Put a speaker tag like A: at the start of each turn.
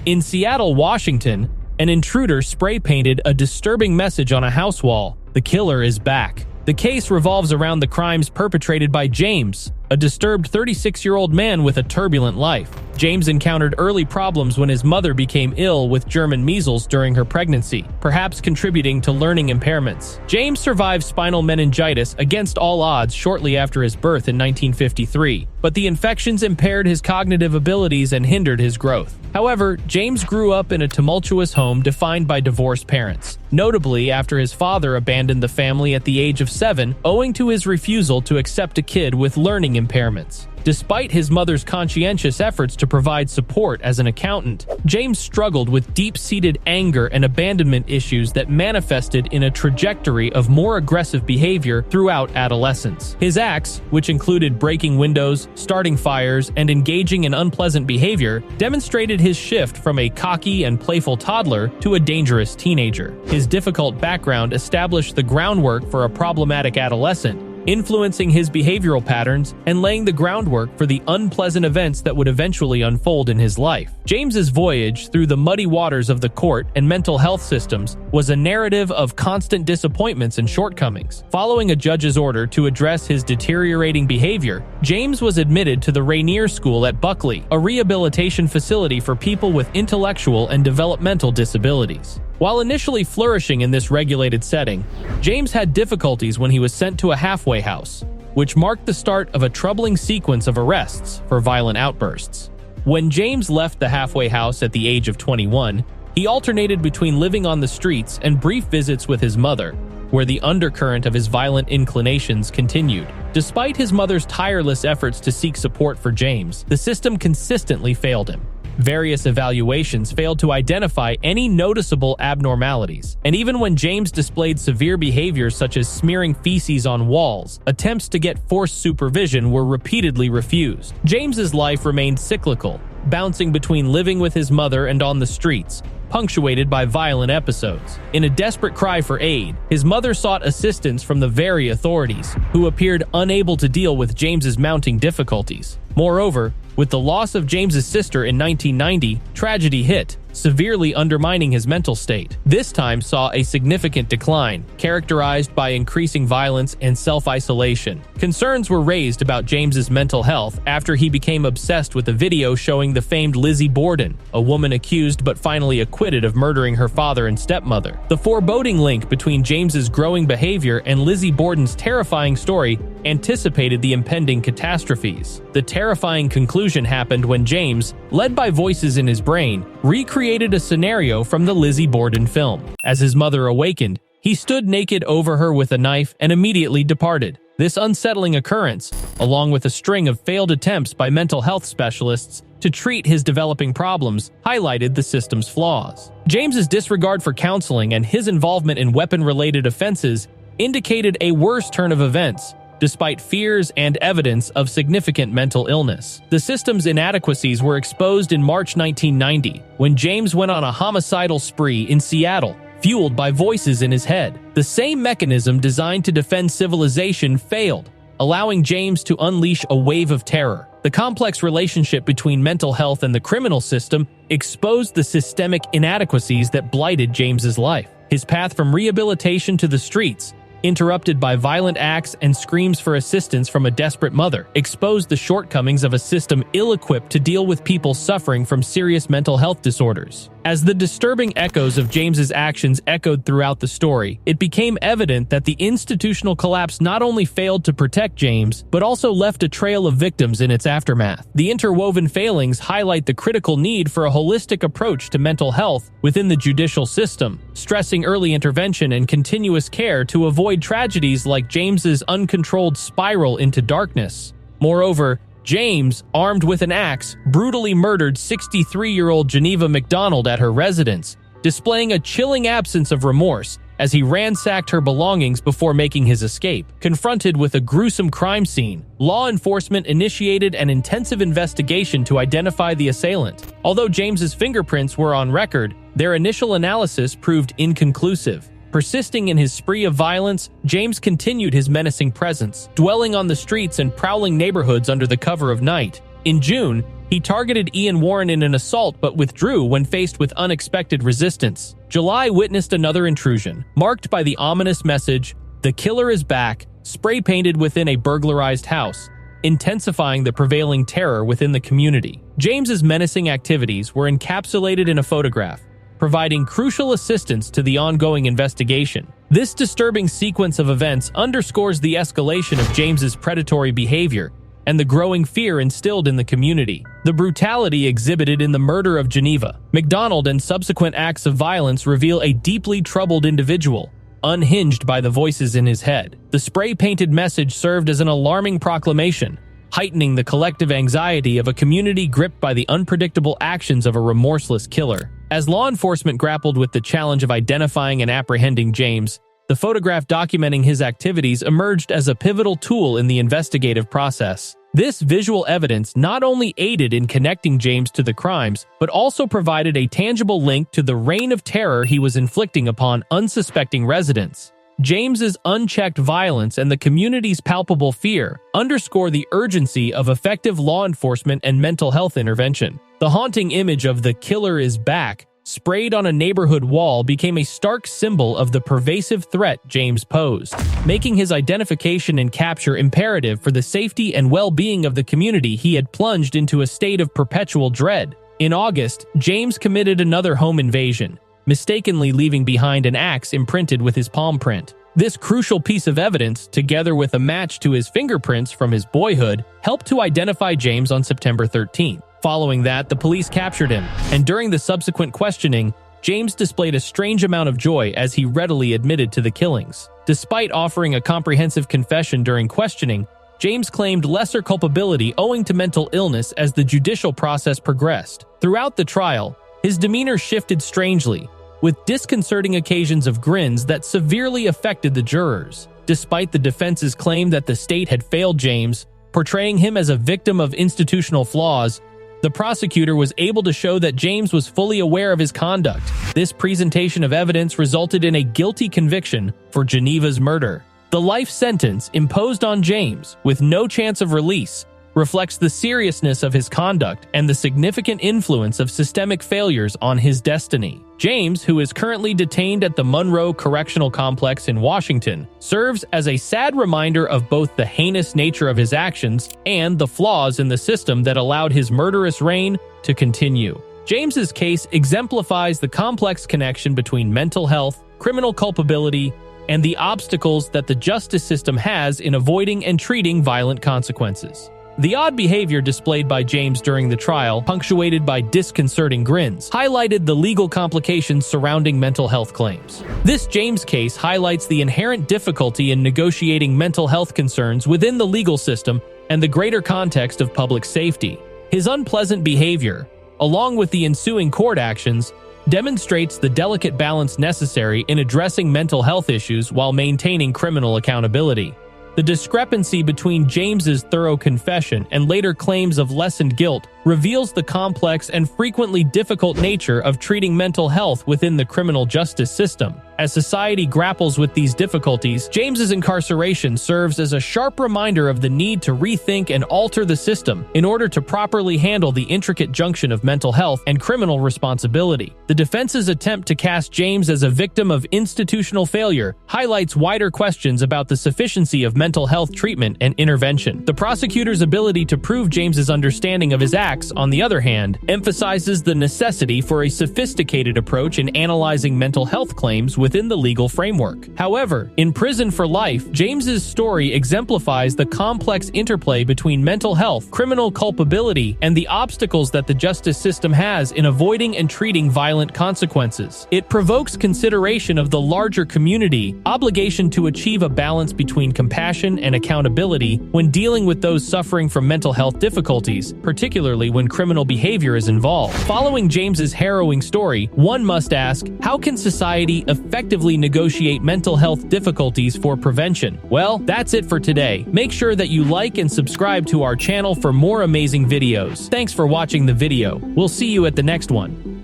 A: In Seattle, Washington, an intruder spray-painted a disturbing message on a house wall: "The killer is back." The case revolves around the crimes perpetrated by James, a disturbed 36-year-old man with a turbulent life. James encountered early problems when his mother became ill with German measles during her pregnancy, perhaps contributing to learning impairments. James survived spinal meningitis against all odds shortly after his birth in 1953, but the infections impaired his cognitive abilities and hindered his growth. However, James grew up in a tumultuous home defined by divorced parents, notably after his father abandoned the family at the age of 7 owing to his refusal to accept a kid with learning impairments. Despite his mother's conscientious efforts to provide support as an accountant, James struggled with deep-seated anger and abandonment issues that manifested in a trajectory of more aggressive behavior throughout adolescence. His acts, which included breaking windows, starting fires, and engaging in unpleasant behavior, demonstrated his shift from a cocky and playful toddler to a dangerous teenager. His difficult background established the groundwork for a problematic adolescent, influencing his behavioral patterns and laying the groundwork for the unpleasant events that would eventually unfold in his life. James's voyage through the muddy waters of the court and mental health systems was a narrative of constant disappointments and shortcomings. Following a judge's order to address his deteriorating behavior, James was admitted to the Rainier School at Buckley, a rehabilitation facility for people with intellectual and developmental disabilities. While initially flourishing in this regulated setting, James had difficulties when he was sent to a halfway house, which marked the start of a troubling sequence of arrests for violent outbursts. When James left the halfway house at the age of 21, he alternated between living on the streets and brief visits with his mother, where the undercurrent of his violent inclinations continued. Despite his mother's tireless efforts to seek support for James, the system consistently failed him. Various evaluations failed to identify any noticeable abnormalities, and even when James displayed severe behaviors such as smearing feces on walls, attempts to get forced supervision were repeatedly refused. James's life remained cyclical, bouncing between living with his mother and on the streets, punctuated by violent episodes. In a desperate cry for aid, his mother sought assistance from the very authorities, who appeared unable to deal with James's mounting difficulties. Moreover, with the loss of James's sister in 1990, tragedy hit, severely undermining his mental state. This time saw a significant decline, characterized by increasing violence and self-isolation. Concerns were raised about James's mental health after he became obsessed with a video showing the famed Lizzie Borden, a woman accused but finally acquitted of murdering her father and stepmother. The foreboding link between James's growing behavior and Lizzie Borden's terrifying story anticipated the impending catastrophes. The terrifying conclusion happened when James, led by voices in his brain, recreated a scenario from the Lizzie Borden film. As his mother awakened, he stood naked over her with a knife and immediately departed. This unsettling occurrence, along with a string of failed attempts by mental health specialists to treat his developing problems, highlighted the system's flaws. James's disregard for counseling and his involvement in weapon-related offenses indicated a worse turn of events, despite fears and evidence of significant mental illness. The system's inadequacies were exposed in March 1990, when James went on a homicidal spree in Seattle, fueled by voices in his head. The same mechanism designed to defend civilization failed, allowing James to unleash a wave of terror. The complex relationship between mental health and the criminal system exposed the systemic inadequacies that blighted James's life. His path from rehabilitation to the streets, interrupted by violent acts and screams for assistance from a desperate mother, exposed the shortcomings of a system ill-equipped to deal with people suffering from serious mental health disorders. As the disturbing echoes of James's actions echoed throughout the story, it became evident that the institutional collapse not only failed to protect James, but also left a trail of victims in its aftermath. The interwoven failings highlight the critical need for a holistic approach to mental health within the judicial system, stressing early intervention and continuous care to avoid tragedies like James's uncontrolled spiral into darkness. Moreover, James, armed with an axe, brutally murdered 63-year-old Geneva McDonald at her residence, displaying a chilling absence of remorse as he ransacked her belongings before making his escape. Confronted with a gruesome crime scene, law enforcement initiated an intensive investigation to identify the assailant. Although James's fingerprints were on record, their initial analysis proved inconclusive. Persisting in his spree of violence, James continued his menacing presence, dwelling on the streets and prowling neighborhoods under the cover of night. In June, He targeted Ian Warren in an assault but withdrew when faced with unexpected resistance. July witnessed another intrusion, marked by the ominous message, "The killer is back," spray-painted within a burglarized house, intensifying the prevailing terror within the community. James's menacing activities were encapsulated in a photograph, providing crucial assistance to the ongoing investigation. This disturbing sequence of events underscores the escalation of James's predatory behavior and the growing fear instilled in the community. The brutality exhibited in the murder of Geneva McDonald and subsequent acts of violence reveal a deeply troubled individual, unhinged by the voices in his head. The spray-painted message served as an alarming proclamation, heightening the collective anxiety of a community gripped by the unpredictable actions of a remorseless killer. As law enforcement grappled with the challenge of identifying and apprehending James, the photograph documenting his activities emerged as a pivotal tool in the investigative process. This visual evidence not only aided in connecting James to the crimes, but also provided a tangible link to the reign of terror he was inflicting upon unsuspecting residents. James's unchecked violence and the community's palpable fear underscore the urgency of effective law enforcement and mental health intervention. The haunting image of "the killer is back" sprayed on a neighborhood wall became a stark symbol of the pervasive threat James posed, making his identification and capture imperative for the safety and well-being of the community he had plunged into a state of perpetual dread. In August, James committed another home invasion, mistakenly leaving behind an axe imprinted with his palm print. This crucial piece of evidence, together with a match to his fingerprints from his boyhood, helped to identify James on September 13. Following that, the police captured him, and during the subsequent questioning, James displayed a strange amount of joy as he readily admitted to the killings. Despite offering a comprehensive confession during questioning, James claimed lesser culpability owing to mental illness as the judicial process progressed. Throughout the trial, his demeanor shifted strangely, with disconcerting occasions of grins that severely affected the jurors. Despite the defense's claim that the state had failed James, portraying him as a victim of institutional flaws, the prosecutor was able to show that James was fully aware of his conduct. This presentation of evidence resulted in a guilty conviction for Geneva's murder. The life sentence imposed on James, with no chance of release, reflects the seriousness of his conduct and the significant influence of systemic failures on his destiny. James, who is currently detained at the Monroe Correctional Complex in Washington, serves as a sad reminder of both the heinous nature of his actions and the flaws in the system that allowed his murderous reign to continue. James's case exemplifies the complex connection between mental health, criminal culpability, and the obstacles that the justice system has in avoiding and treating violent consequences. The odd behavior displayed by James during the trial, punctuated by disconcerting grins, highlighted the legal complications surrounding mental health claims. This James case highlights the inherent difficulty in negotiating mental health concerns within the legal system and the greater context of public safety. His unpleasant behavior, along with the ensuing court actions, demonstrates the delicate balance necessary in addressing mental health issues while maintaining criminal accountability. The discrepancy between James's thorough confession and later claims of lessened guilt reveals the complex and frequently difficult nature of treating mental health within the criminal justice system. As society grapples with these difficulties, James's incarceration serves as a sharp reminder of the need to rethink and alter the system in order to properly handle the intricate junction of mental health and criminal responsibility. The defense's attempt to cast James as a victim of institutional failure highlights wider questions about the sufficiency of mental health treatment and intervention. The prosecutor's ability to prove James's understanding of his acts, on the other hand, emphasizes the necessity for a sophisticated approach in analyzing mental health claims within the legal framework. However, in Prison for Life, James's story exemplifies the complex interplay between mental health, criminal culpability, and the obstacles that the justice system has in avoiding and treating violent consequences. It provokes consideration of the larger community obligation to achieve a balance between compassion and accountability when dealing with those suffering from mental health difficulties, particularly when criminal behavior is involved. Following James's harrowing story, one must ask, how can society effectively negotiate mental health difficulties for prevention? Well, that's it for today. Make sure that you like and subscribe to our channel for more amazing videos. Thanks for watching the video. We'll see you at the next one.